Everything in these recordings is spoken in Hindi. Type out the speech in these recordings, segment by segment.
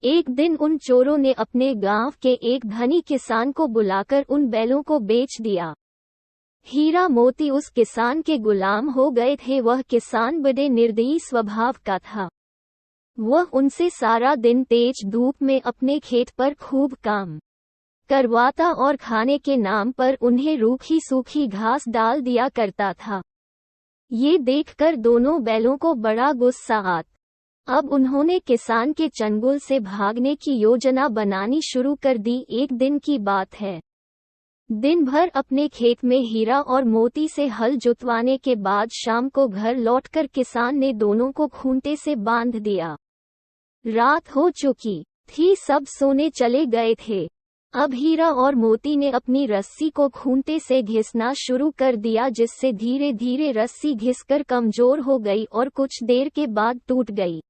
एक दिन उन चोरों ने अपने गांव के एक धनी किसान को बुलाकर उन बैलों को बेच दिया। हीरा मोती उस किसान के गुलाम हो गए थे। वह किसान बड़े निर्दयी स्वभाव का था। वह उनसे सारा दिन तेज धूप में अपने खेत पर खूब काम करवाता और खाने के नाम पर उन्हें रूखी सूखी घास डाल दिया करता था। ये देखकर दोनों बैलों को बड़ा गुस्सा आता। अब उन्होंने किसान के चंगुल से भागने की योजना बनानी शुरू कर दी। एक दिन की बात है। दिन भर अपने खेत में हीरा और मोती से हल जुतवाने के बाद शाम को घर लौटकर किसान ने दोनों को खूंटे से बांध दिया। रात हो चुकी थी, सब सोने चले गए थे। अब हीरा और मोती ने अपनी रस्सी को खूंटे से घिसना शुरू कर दिया, जिससे धीरे धीरे रस्सी घिसकर कमजोर हो गई और कुछ देर के बाद टूट गई।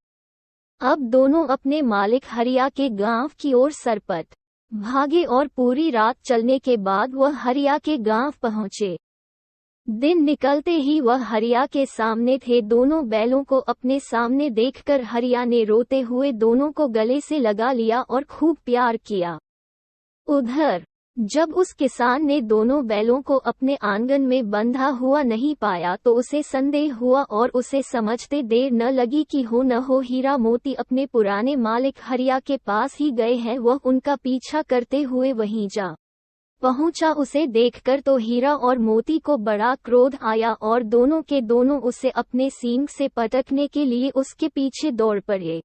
अब दोनों अपने मालिक हरिया के गांव की ओर सरपट भागे और पूरी रात चलने के बाद वह हरिया के गांव पहुंचे। दिन निकलते ही वह हरिया के सामने थे। दोनों बैलों को अपने सामने देखकर हरिया ने रोते हुए दोनों को गले से लगा लिया और खूब प्यार किया। उधर जब उस किसान ने दोनों बैलों को अपने आंगन में बंधा हुआ नहीं पाया तो उसे संदेह हुआ और उसे समझते देर न लगी कि हो न हो हीरा मोती अपने पुराने मालिक हरिया के पास ही गए हैं। वह उनका पीछा करते हुए वहीं जा पहुंचा। उसे देखकर तो हीरा और मोती को बड़ा क्रोध आया और दोनों के दोनों उसे अपने सींग से पटकने के लिए उसके पीछे दौड़ पड़े।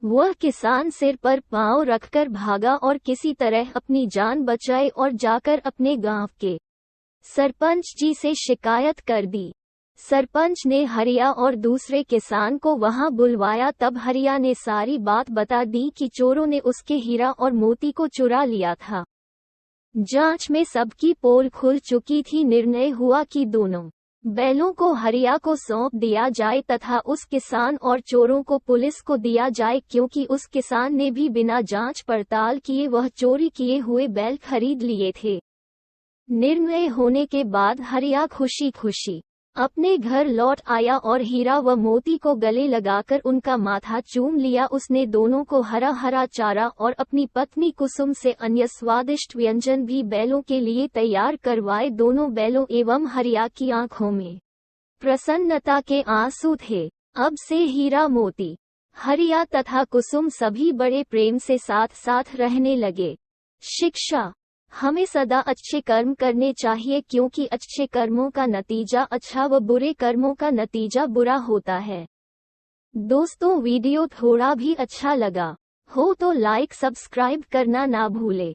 वह किसान सिर पर पांव रखकर भागा और किसी तरह अपनी जान बचाई और जाकर अपने गांव के सरपंच जी से शिकायत कर दी। सरपंच ने हरिया और दूसरे किसान को वहां बुलवाया। तब हरिया ने सारी बात बता दी कि चोरों ने उसके हीरा और मोती को चुरा लिया था। जांच में सबकी पोल खुल चुकी थी। निर्णय हुआ कि दोनों बैलों को हरिया को सौंप दिया जाए तथा उस किसान और चोरों को पुलिस को दिया जाए, क्योंकि उस किसान ने भी बिना जांच पड़ताल किए वह चोरी किए हुए बैल खरीद लिए थे। निर्णय होने के बाद हरिया खुशी खुशी अपने घर लौट आया और हीरा व मोती को गले लगाकर उनका माथा चूम लिया। उसने दोनों को हरा हरा चारा और अपनी पत्नी कुसुम से अन्य स्वादिष्ट व्यंजन भी बैलों के लिए तैयार करवाए। दोनों बैलों एवं हरिया की आंखों में प्रसन्नता के आंसू थे। अब से हीरा मोती, हरिया तथा कुसुम सभी बड़े प्रेम से साथ साथ रहने लगे। शिक्षा: हमें सदा अच्छे कर्म करने चाहिए, क्योंकि अच्छे कर्मों का नतीजा अच्छा व बुरे कर्मों का नतीजा बुरा होता है। दोस्तों, वीडियो थोड़ा भी अच्छा लगा हो तो लाइक सब्सक्राइब करना ना भूले।